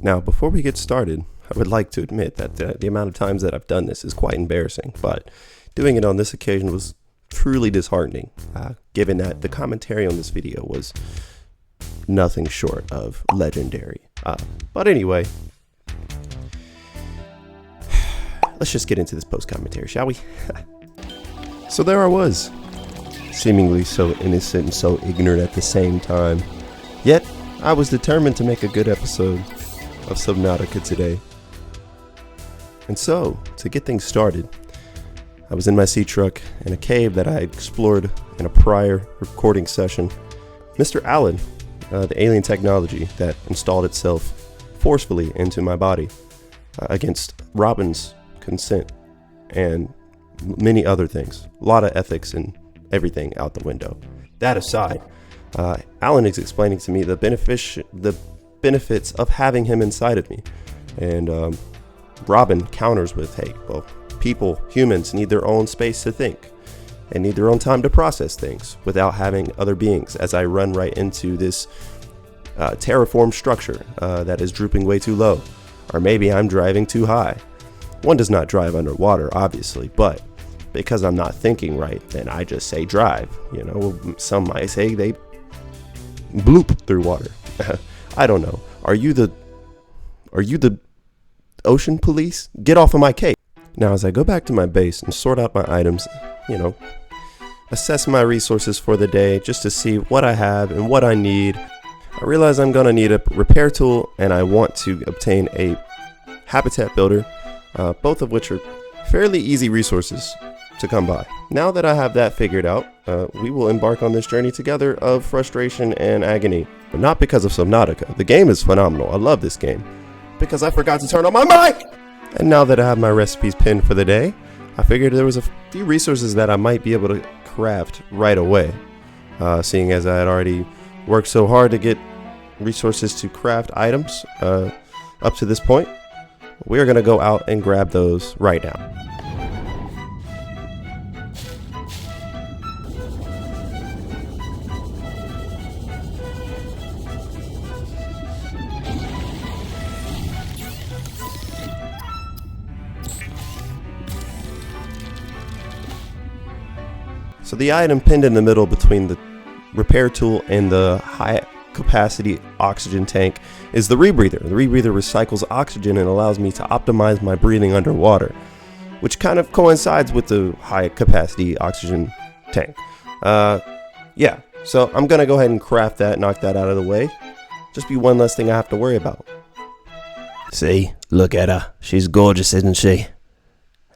Now, before we get started, I would like to admit that the amount of times that I've done this is quite embarrassing, but doing it on this occasion was truly disheartening, given that the commentary on this video was nothing short of legendary. But anyway, let's just get into this post-commentary, shall we? So there I was, seemingly so innocent and so ignorant at the same time. Yet, I was determined to make a good episode of Subnautica today. And so, to get things started, I was in my sea truck in a cave that I explored in a prior recording session. Mr. Allen, the alien technology that installed itself forcefully into my body against Robin's consent and many other things. A lot of ethics and everything out the window. That aside, Alan is explaining to me the benefits of having him inside of me. And Robin counters with, hey, well, humans need their own space to think and need their own time to process things without having other beings, as I run right into this terraformed structure that is drooping way too low. Or maybe I'm driving too high. One does not drive underwater, obviously, but because I'm not thinking right, then I just say drive. You know, some might say they bloop through water. I don't know. Are you the ocean police? Get off of my cake. Now, as I go back to my base and sort out my items, assess my resources for the day just to see what I have and what I need, I realize I'm gonna need a repair tool, and I want to obtain a habitat builder, both of which are fairly easy resources to come by. Now that I have that figured out, we will embark on this journey together of frustration and agony. But not because of Subnautica. The game is phenomenal. I love this game. Because I forgot to turn on my mic! And now that I have my recipes pinned for the day, I figured there was a few resources that I might be able to craft right away. Seeing as I had already worked so hard to get resources to craft items up to this point, we're going to go out and grab those right now. So the item pinned in the middle between the repair tool and the high capacity oxygen tank is the rebreather. The rebreather recycles oxygen and allows me to optimize my breathing underwater, which kind of coincides with the high capacity oxygen tank. So I'm gonna go ahead and craft that, knock that out of the way. Just be one less thing I have to worry about. See, look at her. She's gorgeous, isn't she?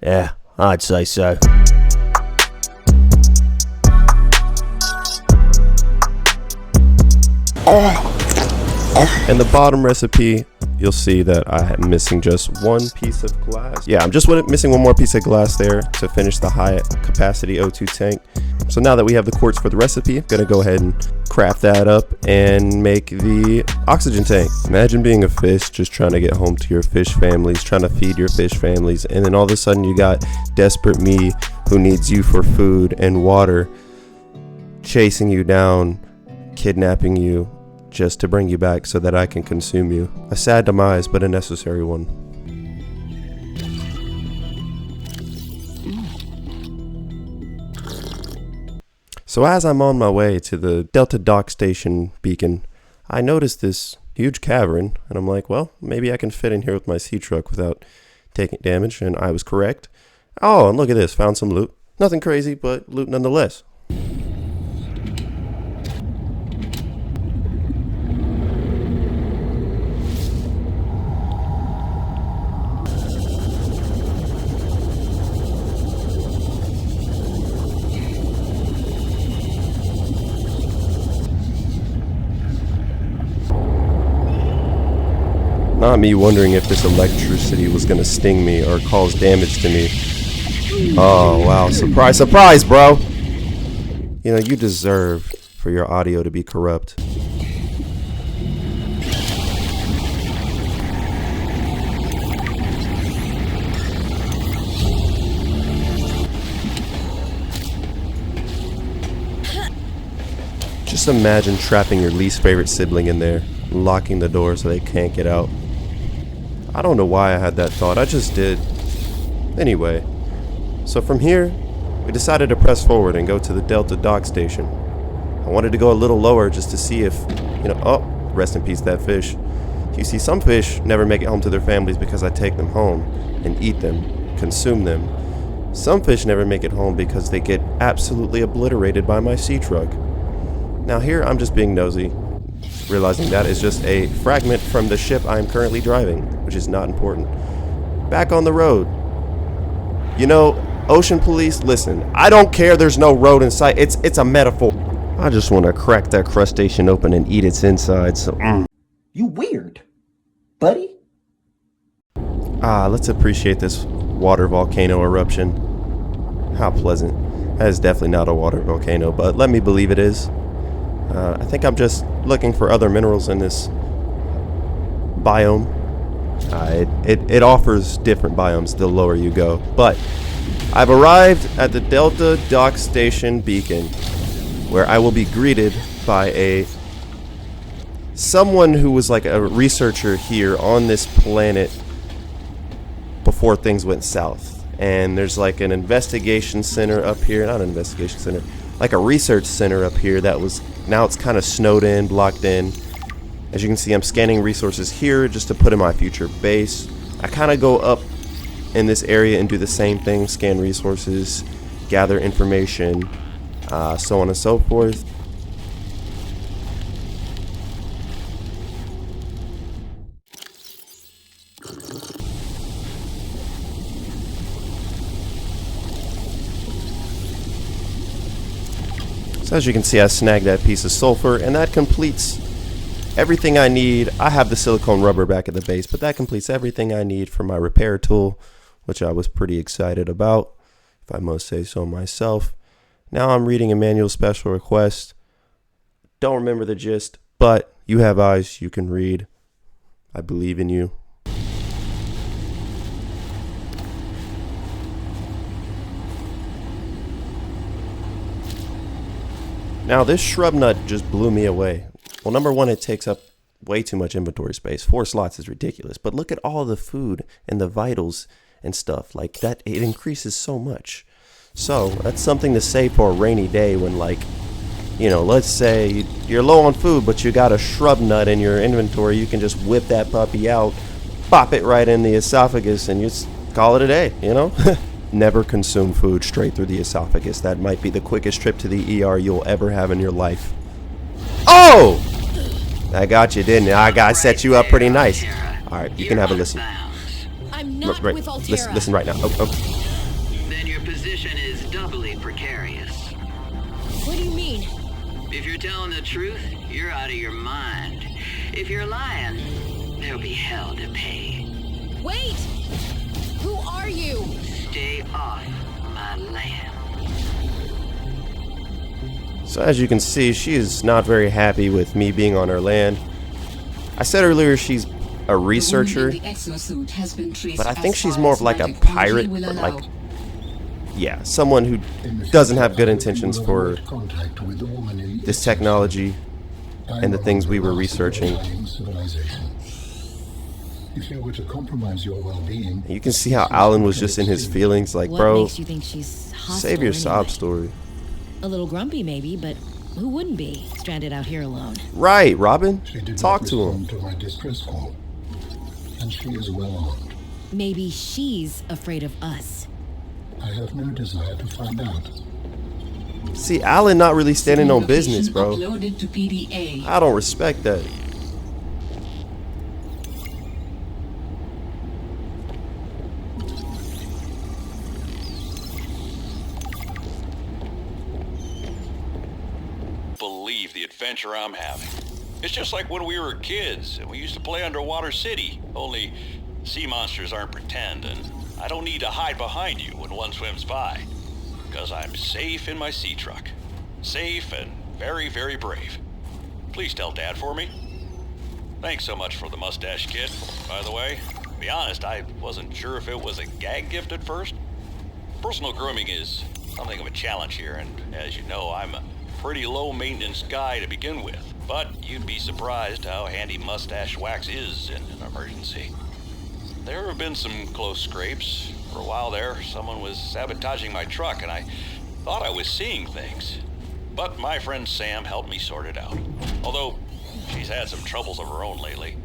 Yeah, I'd say so. And the bottom recipe, you'll see that I am missing just one piece of glass. Yeah, I'm just missing one more piece of glass there to finish the high capacity O2 tank. So now that we have the quartz for the recipe, I'm gonna go ahead and craft that up and make the oxygen tank. Imagine being a fish just trying to get home to your fish families, trying to feed your fish families, and then all of a sudden you got desperate me who needs you for food and water, chasing you down, kidnapping you, just to bring you back so that I can consume you. A sad demise, but a necessary one. So as I'm on my way to the Delta Dock Station beacon, I noticed this huge cavern, and I'm like, well, maybe I can fit in here with my sea truck without taking damage, and I was correct. Oh, and look at this, found some loot. Nothing crazy, but loot nonetheless. Not me wondering if this electricity was gonna sting me or cause damage to me. Oh wow, surprise, surprise, bro! You know, you deserve for your audio to be corrupt. Just imagine trapping your least favorite sibling in there, locking the door so they can't get out. I don't know why I had that thought, I just did. Anyway, so from here, we decided to press forward and go to the Delta dock station. I wanted to go a little lower just to see if, oh, rest in peace that fish. You see, some fish never make it home to their families because I take them home and eat them, consume them. Some fish never make it home because they get absolutely obliterated by my sea truck. Now here, I'm just being nosy, realizing that is just a fragment from the ship I am currently driving, which is not important. Back on the road. Ocean police, listen, I don't care there's no road in sight, it's a metaphor. I just want to crack that crustacean open and eat its insides, so You weird, buddy. Let's appreciate this water volcano eruption. How pleasant. That is definitely not a water volcano, but let me believe it is. I think I'm just looking for other minerals in this biome. It offers different biomes the lower you go. But I've arrived at the Delta Dock Station beacon, where I will be greeted by someone who was like a researcher here on this planet before things went south. And there's like an investigation center up here, not an investigation center, like a research center up here that was, now it's kind of snowed in, blocked in. As you can see, I'm scanning resources here just to put in my future base. I kind of go up in this area and do the same thing, scan resources, gather information, so on and so forth. So as you can see, I snagged that piece of sulfur, and that completes everything I need. I have the silicone rubber back at the base, but that completes everything I need for my repair tool, which I was pretty excited about, if I must say so myself. Now I'm reading a manual special request. Don't remember the gist, but you have eyes, you can read. I believe in you. Now this shrub nut just blew me away. Well, number one, it takes up way too much inventory space. 4 slots is ridiculous, but look at all the food and the vitals and stuff like that. It increases so much. So that's something to save for a rainy day when, like, let's say you're low on food, but you got a shrub nut in your inventory. You can just whip that puppy out, pop it right in the esophagus, and you just call it a day, Never consume food straight through the esophagus. That might be the quickest trip to the ER you'll ever have in your life. Oh! I got you, didn't I? I set you up pretty nice. Alright, you can have a listen. I'm not with Altera. Listen right now. Oh. Then your position is doubly precarious. What do you mean? If you're telling the truth, you're out of your mind. If you're lying, there'll be hell to pay. Wait! Who are you? Stay off my land. So as you can see, she is not very happy with me being on her land. I said earlier she's a researcher, but I think she's more of like a pirate, but like, yeah, someone who doesn't have good intentions for this technology and the things we were researching. You can see how Alan was just in his feelings, like, bro, What makes you think she's hostile save your sob anyway? story. A little grumpy maybe, but who wouldn't be stranded out here alone? Right, Robin? Talk to him. To my distress call, and she is well armed. Maybe she's afraid of us. I have no desire to find out. See, Alan not really standing on business, bro. Uploaded to PDA. I don't respect that. Believe the adventure I'm having. It's just like when we were kids and we used to play Underwater City, only sea monsters aren't pretend, and I don't need to hide behind you when one swims by, because I'm safe in my sea truck. Safe and very, very brave. Please tell Dad for me. Thanks so much for the mustache kit, by the way. To be honest, I wasn't sure if it was a gag gift at first. Personal grooming is something of a challenge here, and as you know, I'm a pretty low maintenance guy to begin with, but you'd be surprised how handy mustache wax is in an emergency. there have been some close scrapes. For a while there, someone was sabotaging my truck, and I thought I was seeing things. But my friend Sam helped me sort it out. Although, she's had some troubles of her own lately.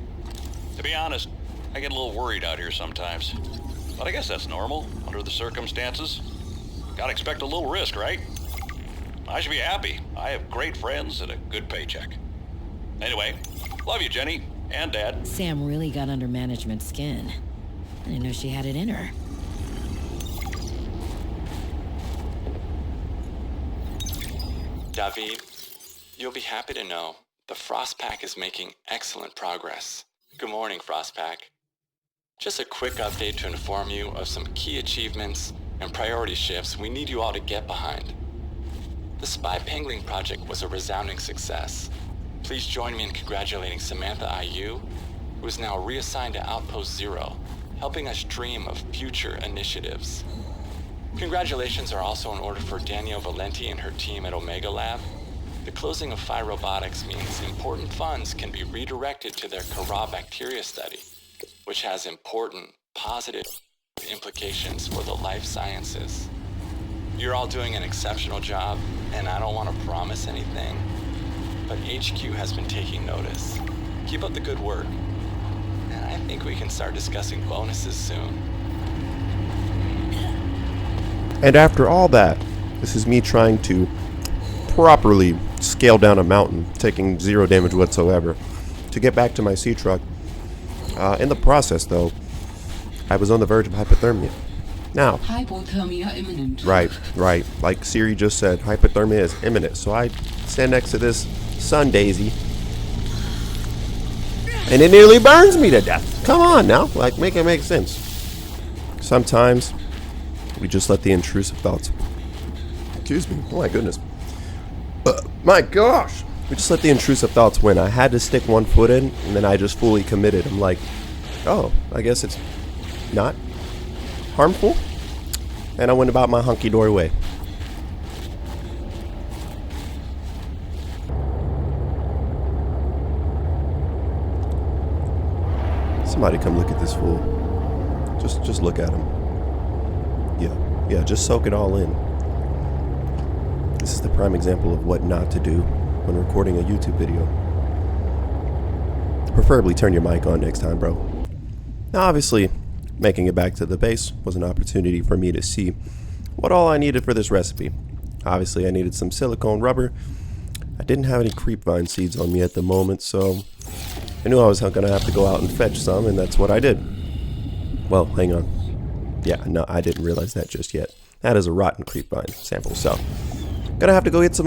To be honest, I get a little worried out here sometimes. But I guess that's normal, under the circumstances. Gotta expect a little risk, right? I should be happy. I have great friends and a good paycheck. Anyway, love you, Jenny, and Dad. Sam really got under management's skin. I didn't know she had it in her. David, you'll be happy to know the Frostpack is making excellent progress. Good morning, Frostpack. Just a quick update to inform you of some key achievements and priority shifts we need you all to get behind. The Spy Pangling project was a resounding success. Please join me in congratulating Samantha IU, who is now reassigned to Outpost Zero, helping us dream of future initiatives. Congratulations are also in order for Danielle Valenti and her team at Omega Lab. The closing of Phi Robotics means important funds can be redirected to their Kara bacteria study, which has important, positive implications for the life sciences. You're all doing an exceptional job, and I don't want to promise anything, but HQ has been taking notice. Keep up the good work, and I think we can start discussing bonuses soon. And after all that, this is me trying to properly scale down a mountain, taking 0 damage whatsoever, to get back to my sea truck. In the process, though, I was on the verge of hypothermia. Now, Hypothermia imminent. right, like Siri just said, hypothermia is imminent. So I stand next to this sun daisy, and it nearly burns me to death. Come on now, like, make it make sense. Sometimes we just let the intrusive thoughts, excuse me, oh my goodness, my gosh, we just let the intrusive thoughts win. I had to stick one foot in, and then I just fully committed. I'm like, oh, I guess it's not harmful, and I went about my hunky-dory way. Somebody come look at this fool. Just look at him. Yeah, just soak it all in. This is the prime example of what not to do when recording a YouTube video. Preferably turn your mic on next time, bro. Now, obviously, making it back to the base was an opportunity for me to see what all I needed for this recipe. Obviously, I needed some silicone rubber. I didn't have any creepvine seeds on me at the moment, so I knew I was going to have to go out and fetch some, and that's what I did. Well, hang on. Yeah, no, I didn't realize that just yet. That is a rotten creepvine sample, so gonna have to go get some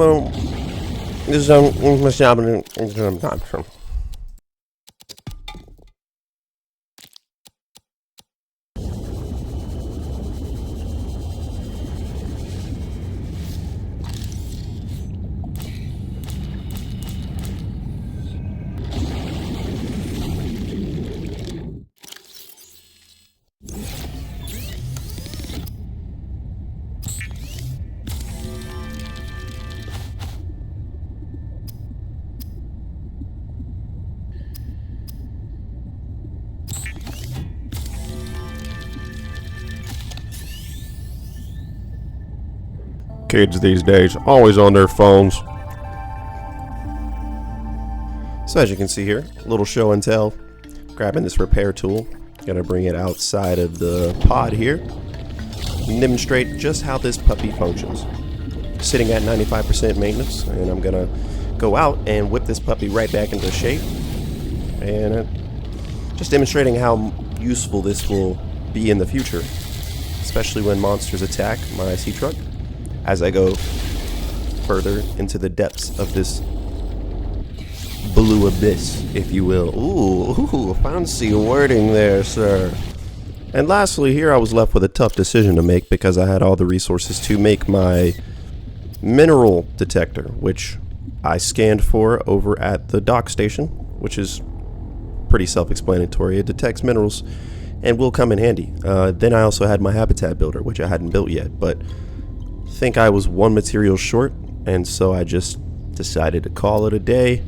kids these days, always on their phones. So as you can see here, a little show and tell. Grabbing this repair tool, gonna bring it outside of the pod here and demonstrate just how this puppy functions. Sitting at 95% maintenance, and I'm gonna go out and whip this puppy right back into shape, and just demonstrating how useful this will be in the future, especially when monsters attack my sea truck. As I go further into the depths of this blue abyss, if you will. Ooh, fancy wording there, sir. And lastly, here I was left with a tough decision to make because I had all the resources to make my mineral detector, which I scanned for over at the dock station, which is pretty self-explanatory. It detects minerals and will come in handy. Then I also had my habitat builder, which I hadn't built yet, but I think I was one material short, and so I just decided to call it a day.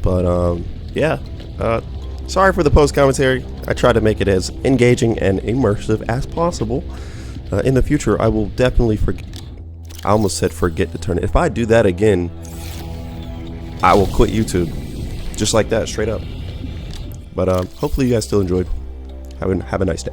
But yeah, Sorry for the post commentary. I try to make it as engaging and immersive as possible. In the future, I will definitely I almost said forget to turn it. If I do that again, I will quit YouTube. Just like that, straight up. But hopefully you guys still enjoyed. Have a nice day.